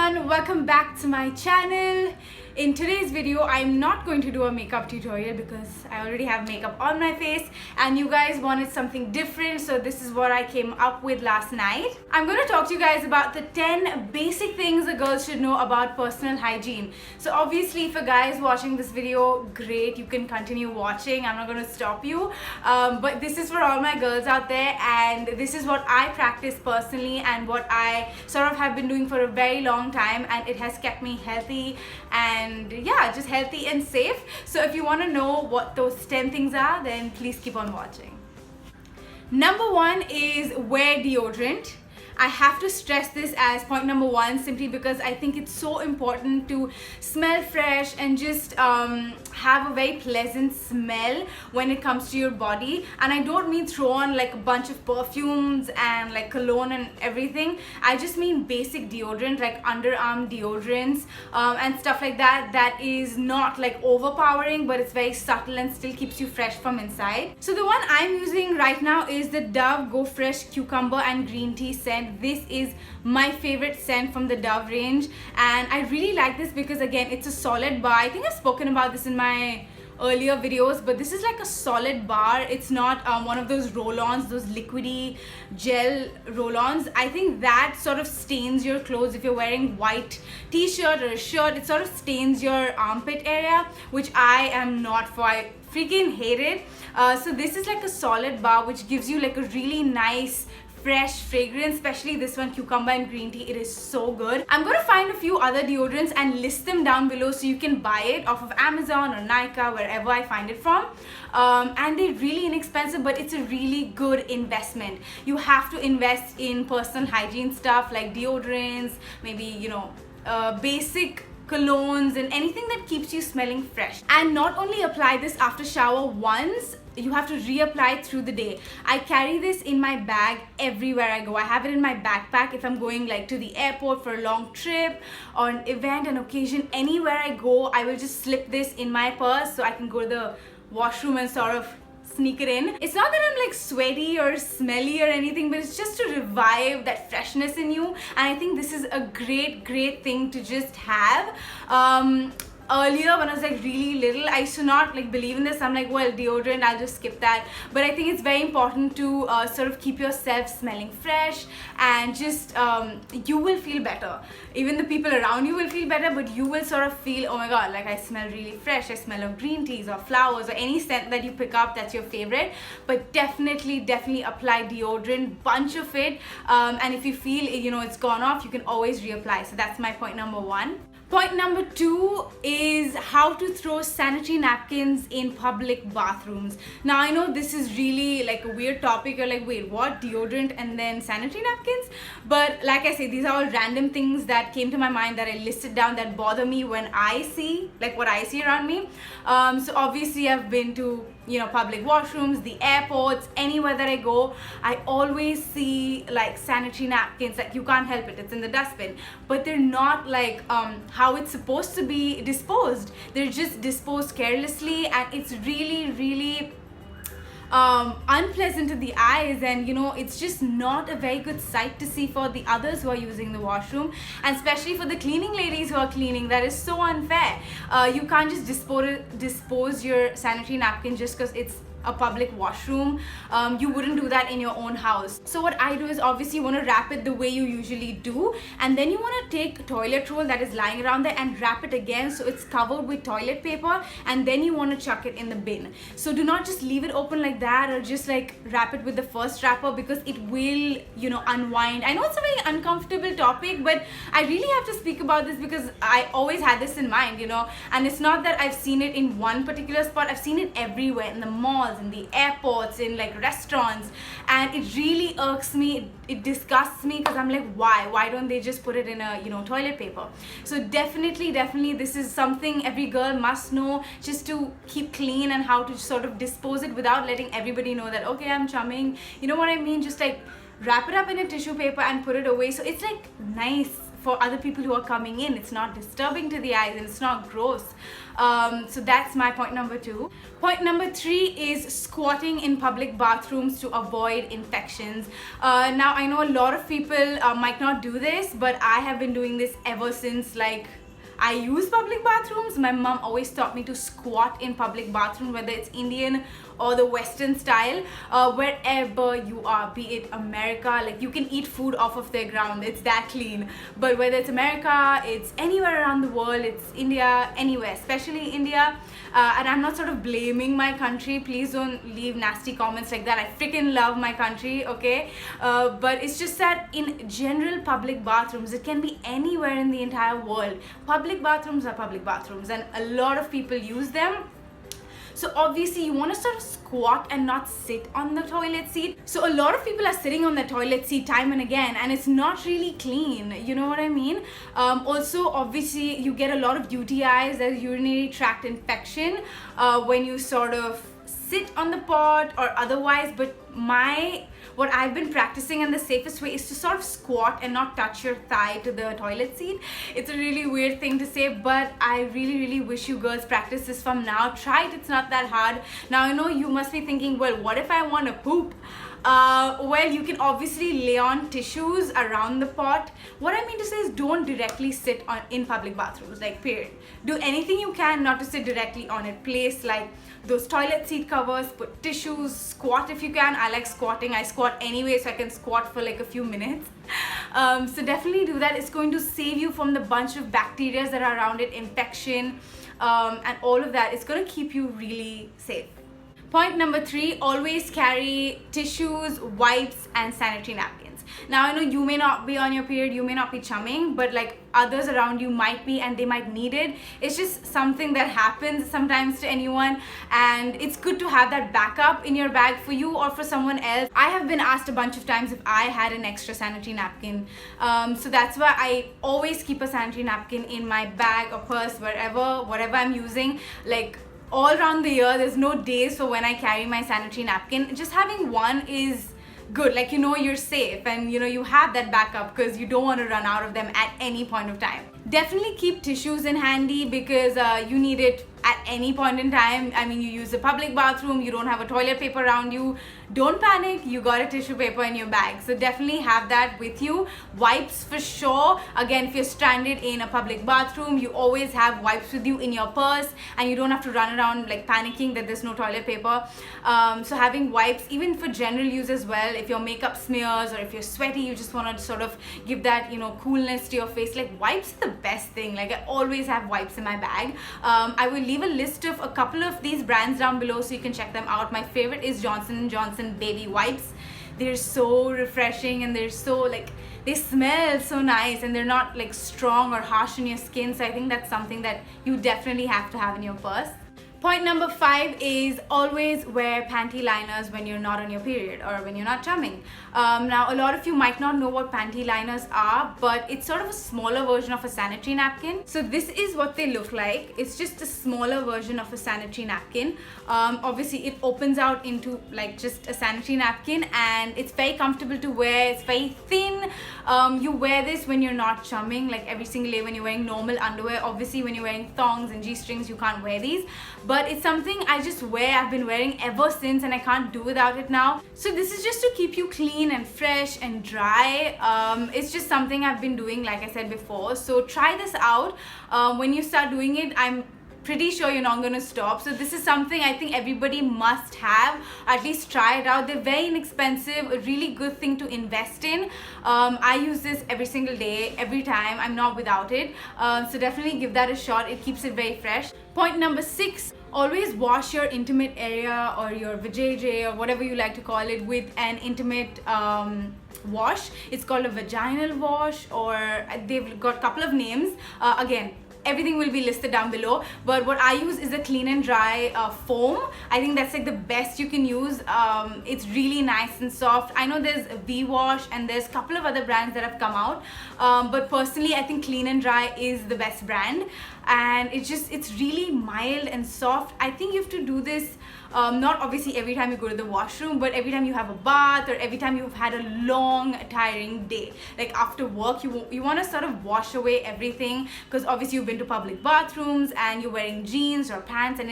everyone, welcome back to my channel. In today's video, I'm not going to do a makeup tutorial because I already have makeup on my face and you guys wanted something different, so this is what I came up with last night. I'm going to talk to you guys about the 10 basic things a girl should know about personal hygiene. So obviously if a guy is watching this video, great, you can continue watching, I'm not going to stop you. But this is for all my girls out there, and this is what I practice personally and what I sort of have been doing for a very long time, and it has kept me healthy and yeah, just healthy and safe. So if you want to know what those 10 things are, then please keep on watching. Number one is wear deodorant. I have to stress this as point number one simply because I think it's so important to smell fresh and just have a very pleasant smell when it comes to your body. And I don't mean throw on like a bunch of perfumes and like cologne and everything. I just mean basic deodorant like underarm deodorants and stuff like that, that is not like overpowering, but it's very subtle and still keeps you fresh from inside. So the one I'm using right now is the Dove Go Fresh Cucumber and Green Tea scent. This is my favorite scent from the Dove range, and I really like this because again, it's a solid bar. I think I've spoken about this in my earlier videos, but this is like a solid bar. It's not one of those roll-ons, those liquidy gel roll-ons. I think that sort of stains your clothes. If you're wearing white t-shirt or a shirt, it sort of stains your armpit area, which I am not for. I freaking hate it. So this is like a solid bar which gives you like a really nice fresh fragrance, especially this one, cucumber and green tea. It is so good. I'm going to find a few other deodorants and list them down below so you can buy it off of Amazon or Nykaa, wherever I find it from. And they're really inexpensive, but it's a really good investment. You have to invest in personal hygiene stuff like deodorants, maybe, you know, basic colognes and anything that keeps you smelling fresh. And not only apply this after shower once, you have to reapply it through the day. I carry this in my bag everywhere I go. I have it in my backpack if I'm going like to the airport for a long trip or an event, an occasion. Anywhere I go, I will just slip this in my purse so I can go to the washroom and sort of sneak it in. It's not that I'm like sweaty or smelly or anything, but it's just to revive that freshness in you, and I think this is a great thing to just have. Earlier when I was like really little, I used to not like believe in this. I'm like, well, deodorant, I'll just skip that. But I think it's very important to sort of keep yourself smelling fresh, and just you will feel better. Even the people around you will feel better, but you will sort of feel, oh my god, like I smell really fresh. I smell of green teas or flowers or any scent that you pick up that's your favorite. But definitely apply deodorant, bunch of it, and if you feel, you know, it's gone off, you can always reapply. So that's my point number one. Point number two is how to throw sanitary napkins in public bathrooms. Now I know this is really like a weird topic. You're like, wait, what? Deodorant and then sanitary napkins? But like I say, these are all random things that came to my mind that I listed down that bother me when I see, like what I see around me. So obviously I've been to, you know, public washrooms, the airports, anywhere that I go, I always see like sanitary napkins. Like you can't help it, it's in the dustbin, but they're not like how it's supposed to be disposed. They're just disposed carelessly, and it's really unpleasant to the eyes, and you know, it's just not a very good sight to see for the others who are using the washroom, and especially for the cleaning ladies who are cleaning. That is so unfair. You can't just dispose your sanitary napkin just because it's a public washroom. You wouldn't do that in your own house. So what I do is, obviously you want to wrap it the way you usually do, and then you want to take toilet roll that is lying around there and wrap it again so it's covered with toilet paper, and then you want to chuck it in the bin. So do not just leave it open like that, or just like wrap it with the first wrapper, because it will, you know, unwind. I know it's a very uncomfortable topic, but I really have to speak about this because I always had this in mind, you know, and it's not that I've seen it in one particular spot. I've seen it everywhere, in the malls, in the airports, in like restaurants, and it really irks me. It disgusts me because I'm like, why don't they just put it in a, you know, toilet paper? So definitely this is something every girl must know, just to keep clean and how to sort of dispose it without letting everybody know that, okay, I'm chumming, you know what I mean? Just like wrap it up in a tissue paper and put it away so it's like nice, for other people who are coming in. It's not disturbing to the eyes and it's not gross. So that's my point number 2. Point number 3 is squatting in public bathrooms to avoid infections. Now I know a lot of people might not do this, but I have been doing this ever since like I use public bathrooms. My mom always taught me to squat in public bathroom, whether it's Indian or the Western style, wherever you are, be it America, like you can eat food off of their ground, it's that clean. But whether it's America, it's anywhere around the world, it's India, anywhere, especially India. And I'm not sort of blaming my country, please don't leave nasty comments like that. I freaking love my country, okay? But it's just that in general public bathrooms, it can be anywhere in the entire world. Public bathrooms are public bathrooms and a lot of people use them. So obviously you want to sort of squat and not sit on the toilet seat. So a lot of people are sitting on the toilet seat time and again, and it's not really clean, you know what I mean? Also obviously you get a lot of UTIs, there's urinary tract infection when you sort of sit on the pot or otherwise. But what I've been practicing and the safest way is to sort of squat and not touch your thigh to the toilet seat. It's a really weird thing to say, but I really wish you girls practice this from now. Try it, it's not that hard. Now I know you must be thinking, well, what if I want to poop? Well, you can obviously lay on tissues around the pot. What I mean to say is don't directly sit in public bathrooms, like period. Do anything you can not to sit directly on it. Place like those toilet seat covers, put tissues, squat if you can. I like squatting. I squat anyway, so I can squat for like a few minutes. So definitely do that. It's going to save you from the bunch of bacteria that are around it, infection, and all of that. It's going to keep you really safe. Point number 3, always carry tissues, wipes, and sanitary napkins. Now I know you may not be on your period, you may not be chumming, but like others around you might be and they might need it. It's just something that happens sometimes to anyone, and it's good to have that backup in your bag for you or for someone else. I have been asked a bunch of times if I had an extra sanitary napkin. So that's why I always keep a sanitary napkin in my bag or purse, whatever I'm using. Like all around the year, there's no days for when I carry my sanitary napkin. Just having one is good, like you know you're safe and you know you have that backup because you don't want to run out of them at any point of time. Definitely keep tissues in handy because you need it at any point in time. I mean, you use a public bathroom, you don't have a toilet paper around you, don't panic, you got a tissue paper in your bag. So definitely have that with you. Wipes for sure. Again, if you're stranded in a public bathroom, you always have wipes with you in your purse and you don't have to run around like panicking that there's no toilet paper. So having wipes, even for general use as well, if your makeup smears or if you're sweaty, you just want to sort of give that, you know, coolness to your face. Like wipes are the best thing. Like I always have wipes in my bag. I will leave a list of a couple of these brands down below so you can check them out. My favorite is Johnson & Johnson baby wipes. They're so refreshing and they're so like, they smell so nice and they're not like strong or harsh on your skin. So I think that's something that you definitely have to have in your purse. Point number 5 is always wear panty liners when you're not on your period or when you're not chumming. Now, a lot of you might not know what panty liners are, but it's sort of a smaller version of a sanitary napkin. So this is what they look like. It's just a smaller version of a sanitary napkin. Obviously, it opens out into like just a sanitary napkin and it's very comfortable to wear. It's very thin. You wear this when you're not chumming, like every single day when you're wearing normal underwear. Obviously, when you're wearing thongs and G-strings, you can't wear these. But it's something I just wear. I've been wearing ever since and I can't do without it now. So this is just to keep you clean and fresh and dry. It's just something I've been doing, like I said before. So try this out. When you start doing it, I'm pretty sure you're not going to stop. So this is something I think everybody must have. At least try it out. They're very inexpensive, a really good thing to invest in. I use this every single day, every time. I'm not without it. So definitely give that a shot. It keeps it very fresh. Point number 6, always wash your intimate area or your vajayjay or whatever you like to call it with an intimate wash. It's called a vaginal wash, or they've got a couple of names. Again, everything will be listed down below, but what I use is a Clean and Dry foam. I think that's like the best you can use. It's really nice and soft. I know there's V-Wash and there's a couple of other brands that have come out, but personally I think Clean and Dry is the best brand, and it's really mild and soft. I think you have to do this not obviously every time you go to the washroom, but every time you have a bath or every time you've had a long tiring day, like after work, you want to sort of wash away everything, because obviously you've been to public bathrooms and you're wearing jeans or pants, and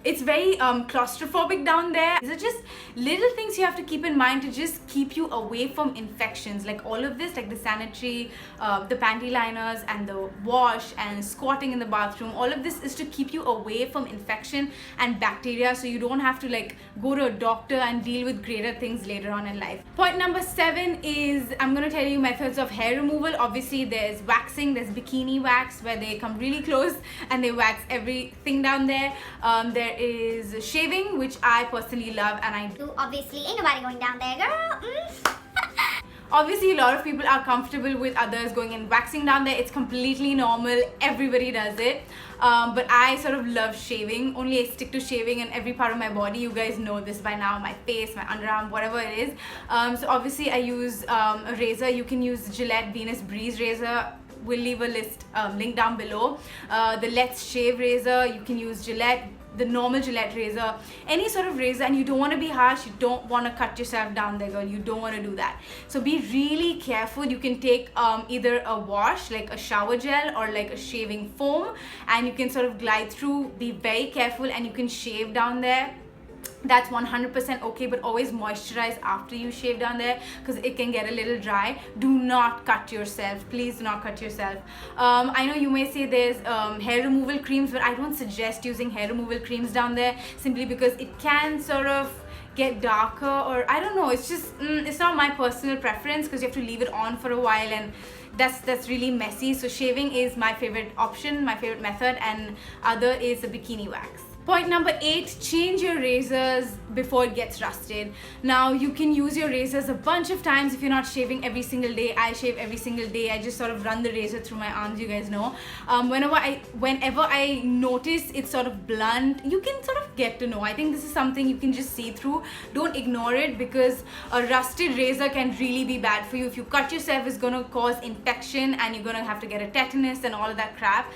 it's very claustrophobic down there. These are just little things you have to keep in mind to just keep you away from infections. Like all of this, like the sanitary, the panty liners and the wash and squatting in the bathroom, all of this is to keep you away from infection and bacteria, so you don't have to like go to a doctor and deal with greater things later on in life. Point number 7 is, I'm gonna tell you methods of hair removal. Obviously there's waxing, there's bikini wax where they come really close and they wax everything down there. There is shaving, which I personally love, and I do. Obviously ain't nobody going down there, girl. Obviously a lot of people are comfortable with others going and waxing down there. It's completely normal, everybody does it, but I sort of love shaving. Only I stick to shaving in every part of my body. You guys know this by now, my face, my underarm, whatever it is. So obviously I use a razor. You can use Gillette Venus Breeze razor. We'll leave a link down below. The Let's Shave razor, you can use Gillette, the normal Gillette razor, any sort of razor, and you don't want to be harsh. You don't want to cut yourself down there, girl. You don't want to do that. So be really careful. You can take either a wash, like a shower gel, or like a shaving foam, and you can sort of glide through. Be very careful, and you can shave down there. That's 100% okay, but always moisturize after you shave down there, because it can get a little dry. Do not cut yourself. Please do not cut yourself. I know you may say there's hair removal creams, but I don't suggest using hair removal creams down there, simply because it can sort of get darker, or I don't know, it's just it's not my personal preference, because you have to leave it on for a while, and that's really messy. So shaving is my favorite option, my favorite method, and other is the bikini wax. Point number 8, change your razors before it gets rusted. Now you can use your razors a bunch of times if you're not shaving every single day. I shave every single day. I just sort of run the razor through my arms, you guys know. Whenever I notice it's sort of blunt, you can sort of get to know. I think this is something you can just see through. Don't ignore it, because a rusted razor can really be bad for you. If you cut yourself, it's gonna cause infection and you're gonna have to get a tetanus and all of that crap.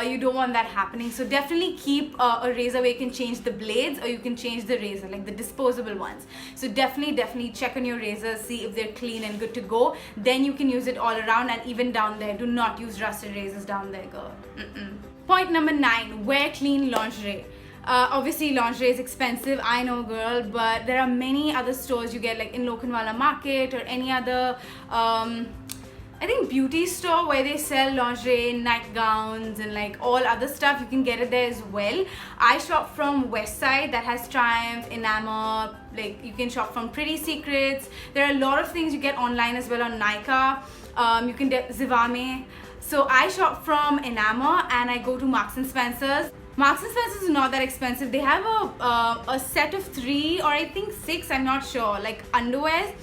You don't want that happening. So definitely keep a razor where you can change the blades, or you can change the razor, like the disposable ones. So definitely check on your razors, see if they're clean and good to go. Then you can use it all around, and even down there. Do not use rusted razors down there, girl. Point number 9, wear clean lingerie. Obviously lingerie is expensive, I know, girl, but there are many other stores you get, like in Lokhandwala Market or any other I think beauty store where they sell lingerie, nightgowns, and like all other stuff. You can get it there as well. I shop from Westside, that has Triumph, Enamor. Like you can shop from Pretty Secrets. There are a lot of things you get online as well on Nykaa. You can get Zivame. So I shop from Enamor, and I go to Marks and Spencer's. Marks and Spencer's is not that expensive. They have a set of 3 or I think 6, I'm not sure, like underwears.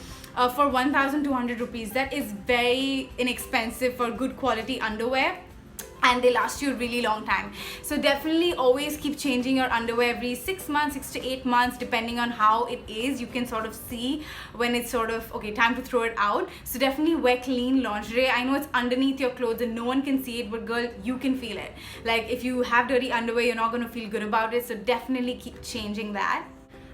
For 1,200 rupees. That is very inexpensive for good quality underwear, and they last you a really long time. So definitely always keep changing your underwear every 6 months, 6 to 8 months, depending on how it is. You can sort of see when it's sort of okay, time to throw it out. So definitely wear clean lingerie. I know it's underneath your clothes and no one can see it, but girl, you can feel it. Like if you have dirty underwear, you're not going to feel good about it. So definitely keep changing that.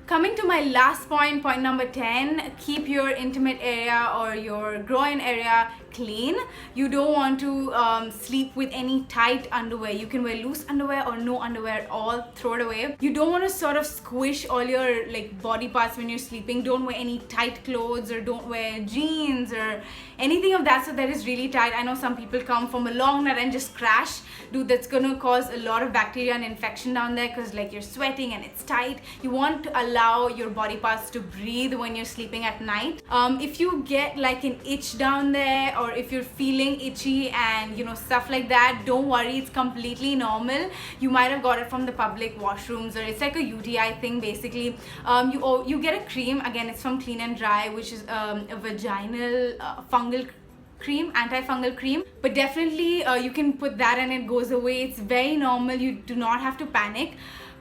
Coming to my last point, point number 10, keep your intimate area or your groin area clean. You don't want to sleep with any tight underwear. You can wear loose underwear or no underwear at all, throw it away. You don't want to sort of squish all your like body parts when you're sleeping. Don't wear any tight clothes, or don't wear jeans or anything of that sort that is really tight. I know some people come from a long night and just crash. Dude, that's gonna cause a lot of bacteria and infection down there, because like you're sweating and it's tight. You want to allow your body parts to breathe when you're sleeping at night. If you get like an itch down there, or if you're feeling itchy and you know stuff like that, don't worry, it's completely normal. You might have got it from the public washrooms, or it's like a UTI thing basically. You get a cream, again it's from Clean and Dry, which is a vaginal fungal cream, antifungal cream, but definitely you can put that and it goes away. It's very normal. You do not have to panic.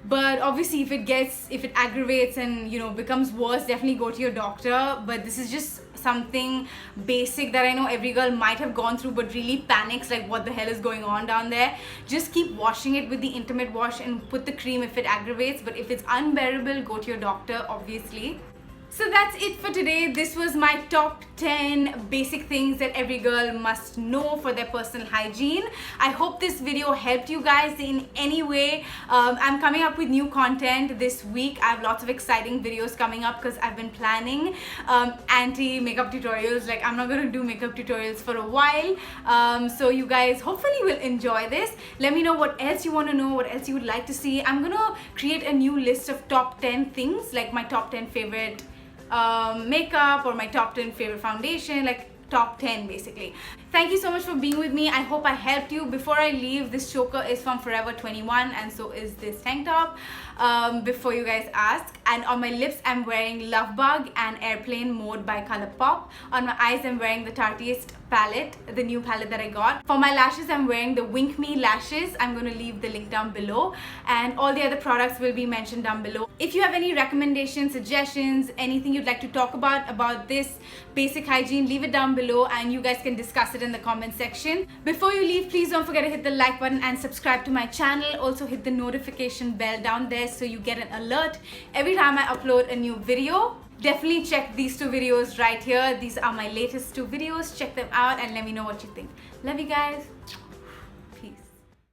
But obviously if it aggravates and becomes worse, definitely go to your doctor. But this is just something basic that I know every girl might have gone through, but really panics like what the hell is going on down there. Just keep washing it with the Intimate Wash and put the cream if it aggravates. But if it's unbearable, go to your doctor, obviously. So that's it for today. This was my top 10 basic things that every girl must know for their personal hygiene. I hope this video helped you guys in any way. I'm coming up with new content this week. I have lots of exciting videos coming up because I've been planning anti-makeup tutorials. Like, I'm not going to do makeup tutorials for a while. So you guys hopefully will enjoy this. Let me know what else you want to know, what else you would like to see. I'm going to create a new list of top 10 things, like my top 10 favorite makeup or my top 10 favorite foundation, like top 10 basically. Thank you so much for being with me. I hope I helped you. Before I leave, this choker is from Forever 21 and so is this tank top, before you guys ask. And on my lips I'm wearing Love Bug and Airplane Mode by Colourpop. On my eyes I'm wearing the Tarteist palette, the new palette that I got. For my lashes I'm wearing the Wink Me lashes. I'm going to leave the link down below, and all the other products will be mentioned down below. If you have any recommendations, suggestions, anything you'd like to talk about this basic hygiene, leave it down below and you guys can discuss it in the comment section. Before you leave, please don't forget to hit the like button and subscribe to my channel. Also hit the notification bell down there so you get an alert every time I upload a new video. Definitely check these two videos right here. These are my latest two videos. Check them out and let me know what you think. Love you guys.